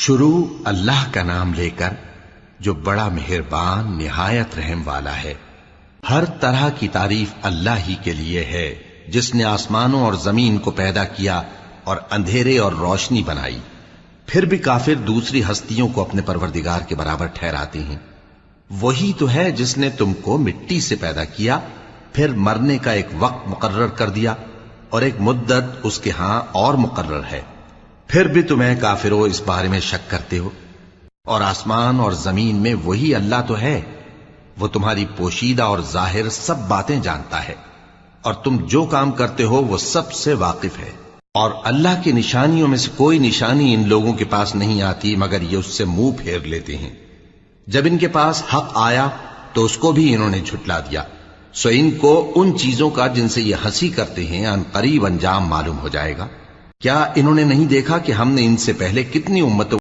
شروع اللہ کا نام لے کر جو بڑا مہربان نہایت رحم والا ہے۔ ہر طرح کی تعریف اللہ ہی کے لیے ہے جس نے آسمانوں اور زمین کو پیدا کیا اور اندھیرے اور روشنی بنائی۔ پھر بھی کافر دوسری ہستیوں کو اپنے پروردگار کے برابر ٹھہراتے ہیں۔ وہی تو ہے جس نے تم کو مٹی سے پیدا کیا، پھر مرنے کا ایک وقت مقرر کر دیا اور ایک مدت اس کے ہاں اور مقرر ہے، پھر بھی تمہیں کافروں اس بارے میں شک کرتے ہو۔ اور آسمان اور زمین میں وہی اللہ تو ہے، وہ تمہاری پوشیدہ اور ظاہر سب باتیں جانتا ہے، اور تم جو کام کرتے ہو وہ سب سے واقف ہے۔ اور اللہ کی نشانیوں میں سے کوئی نشانی ان لوگوں کے پاس نہیں آتی مگر یہ اس سے منہ پھیر لیتے ہیں۔ جب ان کے پاس حق آیا تو اس کو بھی انہوں نے جھٹلا دیا، سو ان کو ان چیزوں کا جن سے یہ ہنسی کرتے ہیں ان قریب انجام معلوم ہو جائے گا۔ کیا انہوں نے نہیں دیکھا کہ ہم نے ان سے پہلے کتنی امتوں